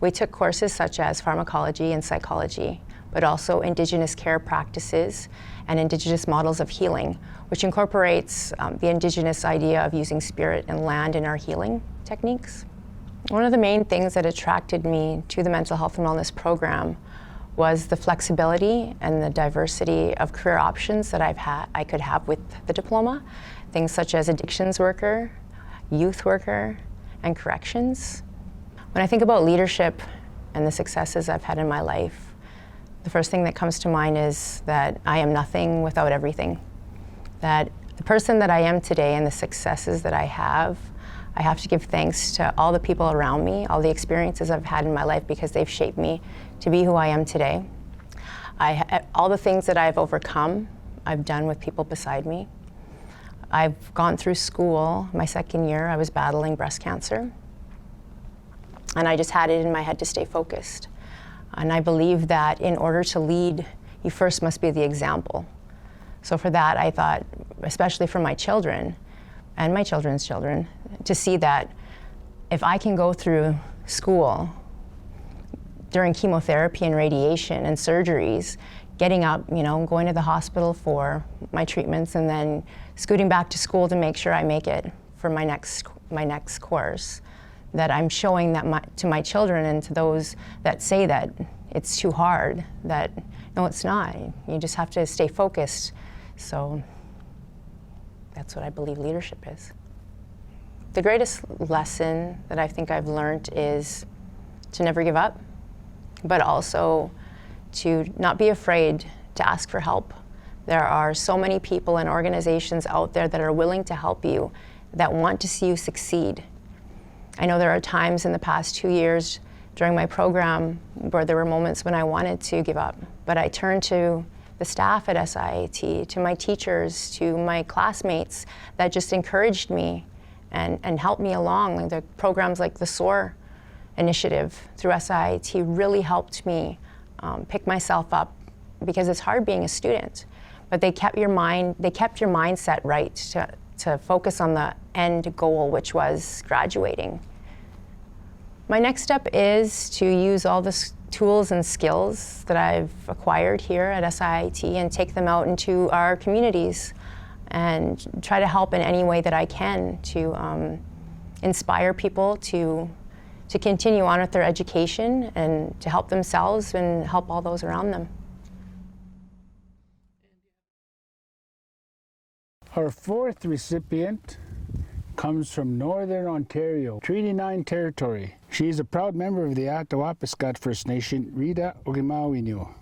We took courses such as pharmacology and psychology, but also Indigenous care practices and Indigenous models of healing, which incorporates the Indigenous idea of using spirit and land in our healing techniques. One of the main things that attracted me to the mental health and wellness program was the flexibility and the diversity of career options that I could have with the diploma. Things such as addictions worker, youth worker, and corrections. When I think about leadership and the successes I've had in my life, the first thing that comes to mind is that I am nothing without everything. That the person that I am today and the successes that I have to give thanks to all the people around me, all the experiences I've had in my life, because they've shaped me to be who I am today. All the things that I've overcome, I've done with people beside me. I've gone through school. My second year, I was battling breast cancer. And I just had it in my head to stay focused. And I believe that in order to lead, you first must be the example. So for that, I thought, especially for my children and my children's children, to see that if I can go through school during chemotherapy and radiation and surgeries, getting up, going to the hospital for my treatments and then scooting back to school to make sure I make it for my next course, that I'm showing that to my children and to those that say that it's too hard, that no, it's not. You just have to stay focused. So that's what I believe leadership is. The greatest lesson that I think I've learned is to never give up, but also to not be afraid to ask for help. There are so many people and organizations out there that are willing to help you, that want to see you succeed. I know there are times in the past 2 years during my program where there were moments when I wanted to give up, but I turned to the staff at SIIT, to my teachers, to my classmates that just encouraged me and helped me along. The programs like the SOAR initiative through SIIT really helped me pick myself up, because it's hard being a student, but they kept your mindset right to focus on the end goal, which was graduating. My next step is to use all the tools and skills that I've acquired here at SIIT and take them out into our communities and try to help in any way that I can to inspire people to continue on with their education and to help themselves and help all those around them. Our fourth recipient comes from Northern Ontario, Treaty 9 territory. She is a proud member of the Atawapiskat First Nation, Rita Ogimawinu.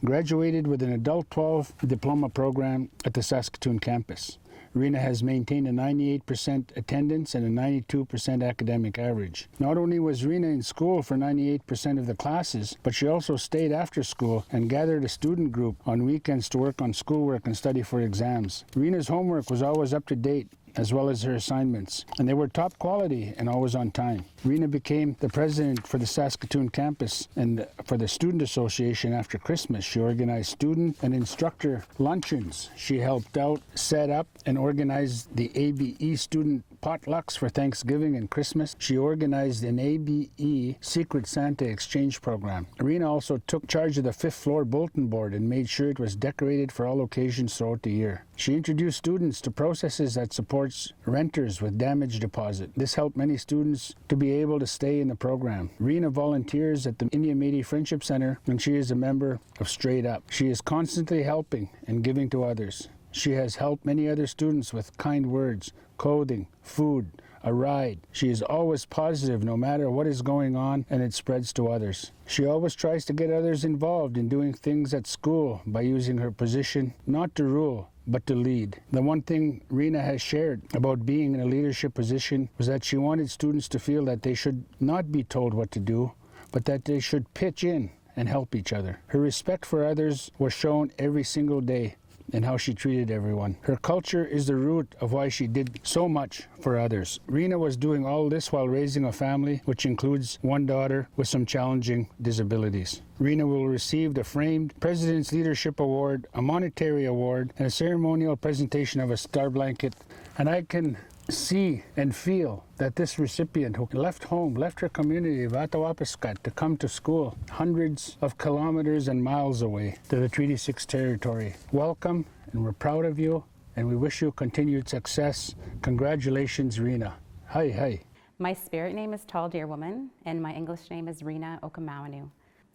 Graduated with an Adult 12 Diploma program at the Saskatoon campus. Rena has maintained a 98% attendance and a 92% academic average. Not only was Rena in school for 98% of the classes, but she also stayed after school and gathered a student group on weekends to work on schoolwork and study for exams. Rena's homework was always up to date, as well as her assignments, and they were top quality and always on time. Rena became the president for the Saskatoon campus and for the Student Association after Christmas. She organized student and instructor luncheons. She helped out set up and organize the ABE student potlucks for Thanksgiving and Christmas. She organized an ABE Secret Santa exchange program. Rena also took charge of the 5th floor bulletin board and made sure it was decorated for all occasions throughout the year. She introduced students to processes that supports renters with damage deposit. This helped many students to be able to stay in the program. Rena volunteers at the Indian Métis Friendship Center, and she is a member of Straight Up. She is constantly helping and giving to others. She has helped many other students with kind words, clothing, food, a ride. She is always positive no matter what is going on, and it spreads to others. She always tries to get others involved in doing things at school by using her position not to rule, but to lead. The one thing Rena has shared about being in a leadership position was that she wanted students to feel that they should not be told what to do, but that they should pitch in and help each other. Her respect for others was shown every single day. and how she treated everyone. Her culture is the root of why she did so much for others. Rena was doing all this while raising a family, which includes one daughter with some challenging disabilities. Rena will receive the framed President's Leadership Award, a monetary award, and a ceremonial presentation of a star blanket. And I can see and feel that this recipient who left home, left her community of Atawapiskat to come to school hundreds of kilometers and miles away to the Treaty 6 territory. Welcome, and we're proud of you, and we wish you continued success. Congratulations, Rena. Hi, hi. My spirit name is Tall Deer Woman, and my English name is Rena Okamawanu.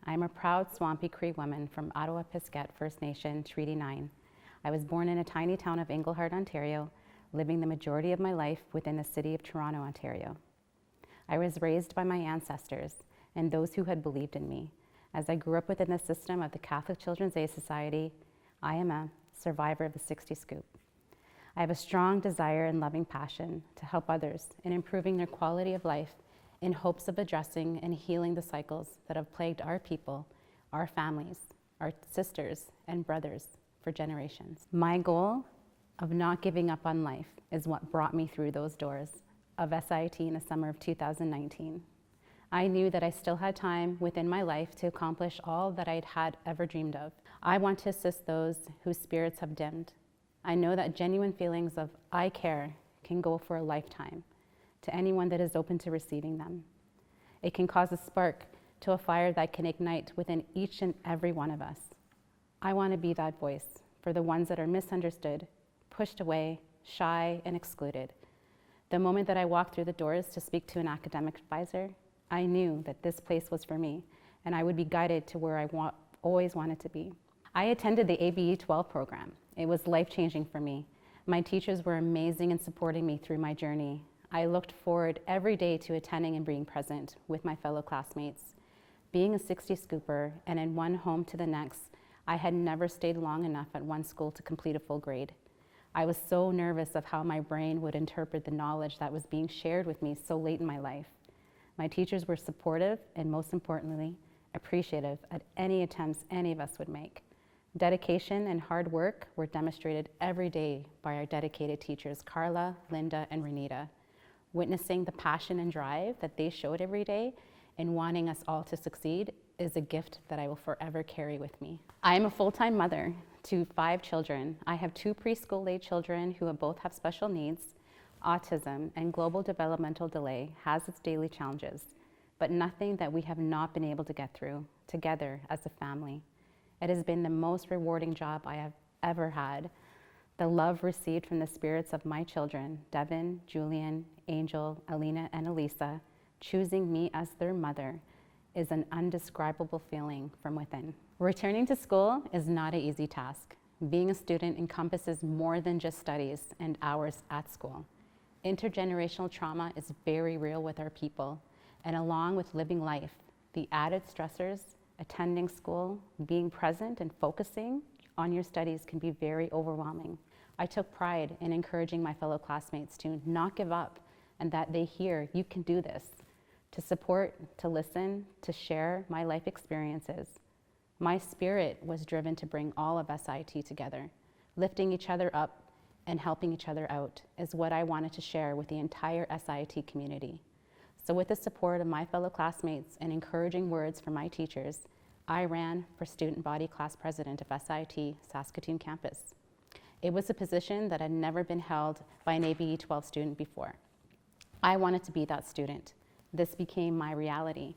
I am a proud Swampy Cree woman from Ottawa-Piskat First Nation, Treaty 9. I was born in a tiny town of Englehart, Ontario, living the majority of my life within the city of Toronto, Ontario. I was raised by my ancestors and those who had believed in me. As I grew up within the system of the Catholic Children's Aid Society, I am a survivor of the 60 Scoop. I have a strong desire and loving passion to help others in improving their quality of life in hopes of addressing and healing the cycles that have plagued our people, our families, our sisters and brothers for generations. My goal of not giving up on life is what brought me through those doors of SIIT in the summer of 2019. I knew that I still had time within my life to accomplish all that I'd had ever dreamed of. I want to assist those whose spirits have dimmed. I know that genuine feelings of I care can go for a lifetime to anyone that is open to receiving them. It can cause a spark to a fire that can ignite within each and every one of us. I want to be that voice for the ones that are misunderstood, pushed away, shy, and excluded. The moment that I walked through the doors to speak to an academic advisor, I knew that this place was for me, and I would be guided to where I always wanted to be. I attended the ABE 12 program. It was life-changing for me. My teachers were amazing in supporting me through my journey. I looked forward every day to attending and being present with my fellow classmates. Being a 60 Scooper and in one home to the next, I had never stayed long enough at one school to complete a full grade. I was so nervous of how my brain would interpret the knowledge that was being shared with me so late in my life. My teachers were supportive and, most importantly, appreciative at any attempts any of us would make. Dedication and hard work were demonstrated every day by our dedicated teachers, Carla, Linda, and Renita. Witnessing the passion and drive that they showed every day in wanting us all to succeed is a gift that I will forever carry with me. I am a full-time mother to 5 children. I have 2 preschool-age children who both have special needs. Autism and global developmental delay has its daily challenges, but nothing that we have not been able to get through together as a family. It has been the most rewarding job I have ever had. The love received from the spirits of my children, Devin, Julian, Angel, Alina, and Elisa, choosing me as their mother, is an indescribable feeling from within. Returning to school is not an easy task. Being a student encompasses more than just studies and hours at school. Intergenerational trauma is very real with our people, and along with living life, the added stressors, attending school, being present and focusing on your studies can be very overwhelming. I took pride in encouraging my fellow classmates to not give up and that they hear you can do this, to support, to listen, to share my life experiences. My spirit was driven to bring all of SIIT together. Lifting each other up and helping each other out is what I wanted to share with the entire SIIT community. So with the support of my fellow classmates and encouraging words from my teachers, I ran for Student Body Class President of SIIT Saskatoon campus. It was a position that had never been held by an ABE 12 student before. I wanted to be that student. This became my reality.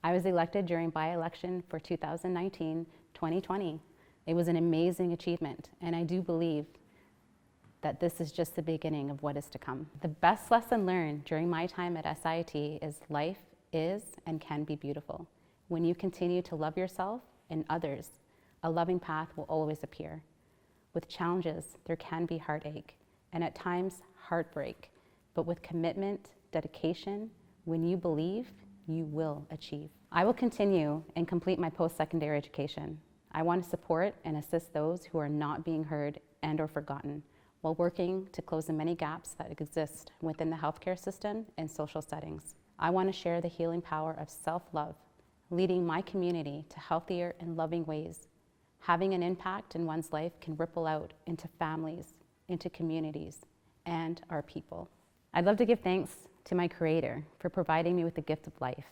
I was elected during by-election for 2019-2020. It was an amazing achievement, and I do believe that this is just the beginning of what is to come. The best lesson learned during my time at SIIT is life is and can be beautiful. When you continue to love yourself and others, a loving path will always appear. With challenges, there can be heartache, and at times heartbreak, but with commitment, dedication, when you believe, you will achieve. I will continue and complete my post-secondary education. I want to support and assist those who are not being heard and or forgotten, while working to close the many gaps that exist within the healthcare system and social settings. I want to share the healing power of self-love, leading my community to healthier and loving ways, Having an impact in one's life can ripple out into families, into communities, and our people. I'd love to give thanks to my Creator for providing me with the gift of life,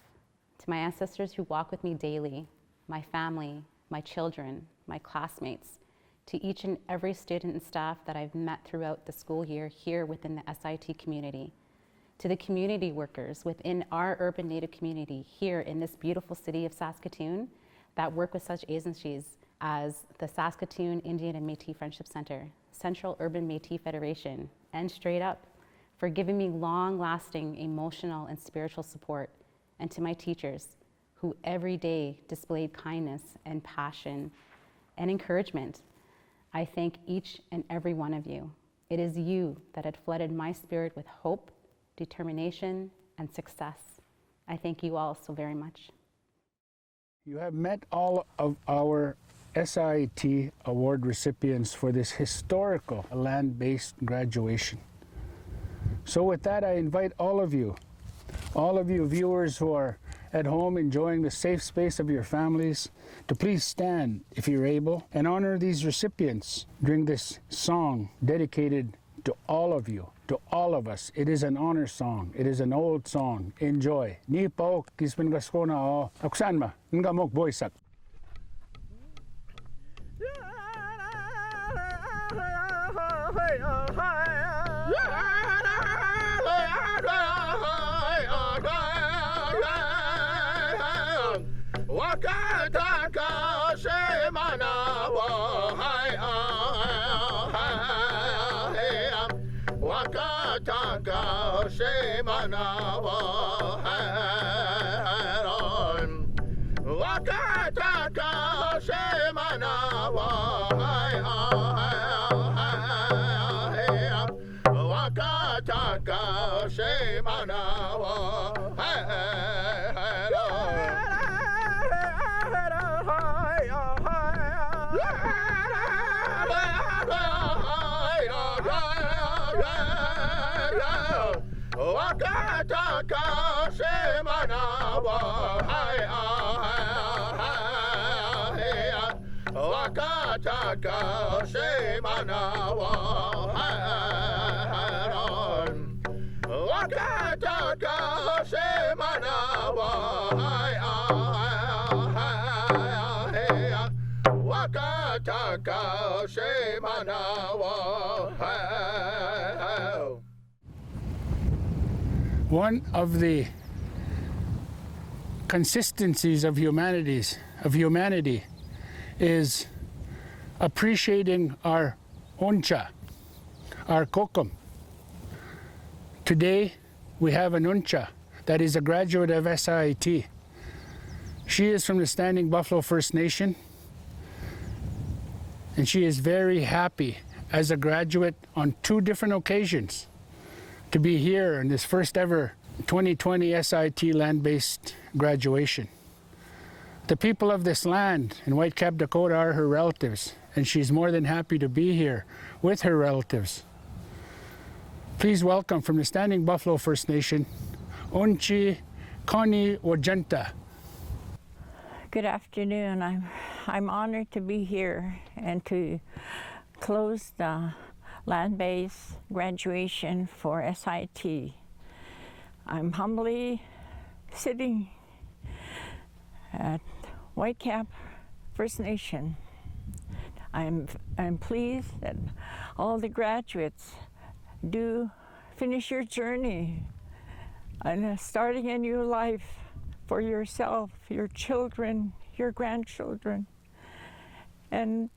to my ancestors who walk with me daily, my family, my children, my classmates, to each and every student and staff that I've met throughout the school year here within the SIIT community, to the community workers within our urban Native community here in this beautiful city of Saskatoon that work with such agencies as the Saskatoon Indian and Métis Friendship Center, Central Urban Métis Federation, and Straight Up, for giving me long-lasting emotional and spiritual support, and to my teachers who every day displayed kindness and passion and encouragement. I thank each and every one of you. It is you that had flooded my spirit with hope, determination, and success. I thank you all so very much. You have met all of our SIIT award recipients for this historical land-based graduation. So with that, I invite all of you viewers who are at home enjoying the safe space of your families, to please stand if you're able and honor these recipients during this song dedicated to all of you, to all of us. It is an honor song. It is an old song. Enjoy. Ni po kismin gasko na o. Aksan ma, nga mok boysak. One of the consistencies of humanity is appreciating our uncha, our kokum. Today we have an uncha that is a graduate of SIIT. She is from the Standing Buffalo First Nation, and she is very happy as a graduate on 2 different occasions to be here in this first ever 2020 SIIT land-based graduation. The people of this land in Whitecap, Dakota are her relatives, and she's more than happy to be here with her relatives. Please welcome from the Standing Buffalo First Nation, Unchi Connie Wajenta. Good afternoon. I'm honored to be here and to close the land-based graduation for SIIT. I'm humbly sitting at Whitecap First Nation. I'm pleased that all the graduates do finish your journey and starting a new life for yourself, your children, your grandchildren, and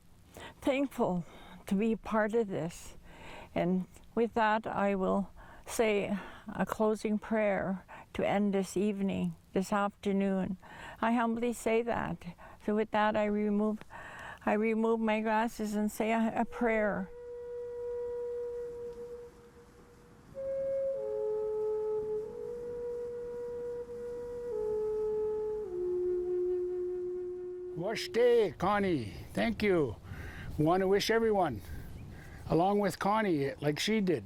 thankful to be part of this. And with that, I will say a closing prayer to end this evening, this afternoon. I humbly say that. So with that, I remove my glasses and say a prayer. Washte, Connie, thank you. I want to wish everyone, along with Connie, like she did,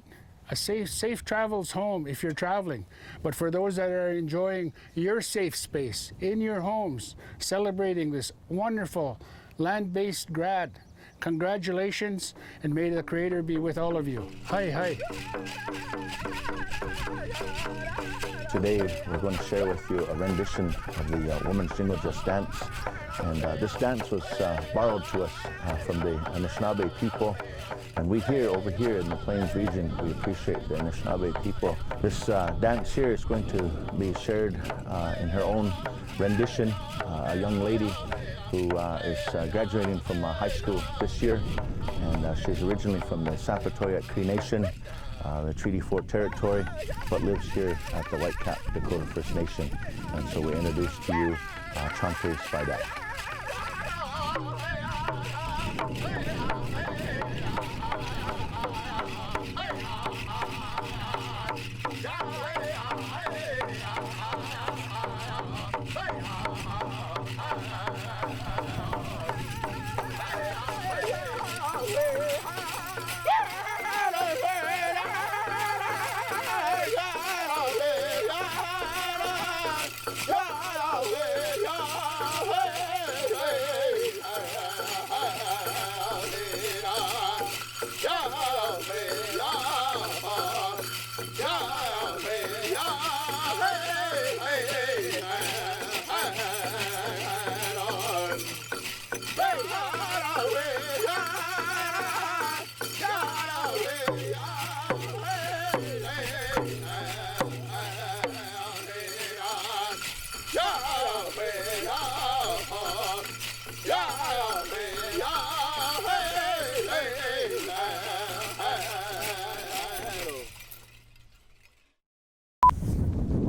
a safe travels home if you're traveling. But for those that are enjoying your safe space in your homes, celebrating this wonderful land-based grad. Congratulations, and may the Creator be with all of you. Hi, hi. Today we're going to share with you a rendition of the Women's Jingle Just Dance. And this dance was borrowed to us from the Anishinaabe people. And we over here in the Plains region, we appreciate the Anishinaabe people. This dance here is going to be shared in her own rendition. A young lady who is graduating from high school this year, and she's originally from the Sapatoyat Cree Nation, the Treaty 4 territory, but lives here at the Whitecap Dakota First Nation. And so we introduce to you Chante Spidak.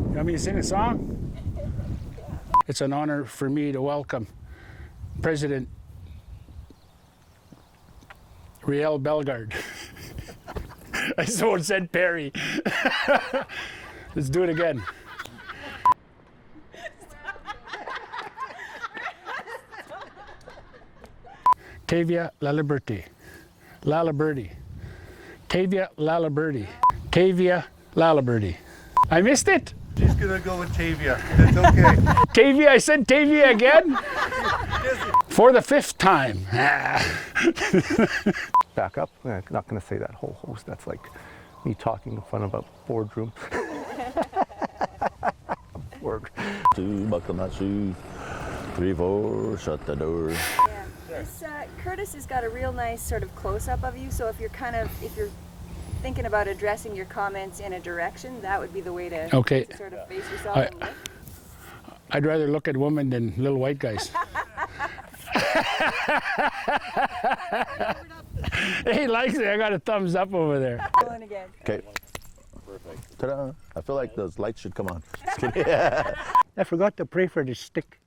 You want me to sing a song? It's an honor for me to welcome President Riel Bellegarde. I so said Perry. Let's do it again. Tavia Laliberti. Laliberti. Tavia Laliberti. Tavia Laliberti. I missed it. She's gonna go with Tavia. It's okay. Tavia, I said Tavia again? For the 5th time. Back up. I'm not gonna say that whole host. That's like me talking in front of a boardroom. Word. 2, buckle my shoe. 3, 4, shut the door. This, Curtis has got a real nice sort of close-up of you, so if you're thinking about addressing your comments in a direction, that would be the way to, okay. to sort of face yourself and look. I'd rather look at women than little white guys. He likes it. I got a thumbs up over there. Again. Okay. Perfect. Ta-da. I feel like those lights should come on. I forgot to pray for the stick.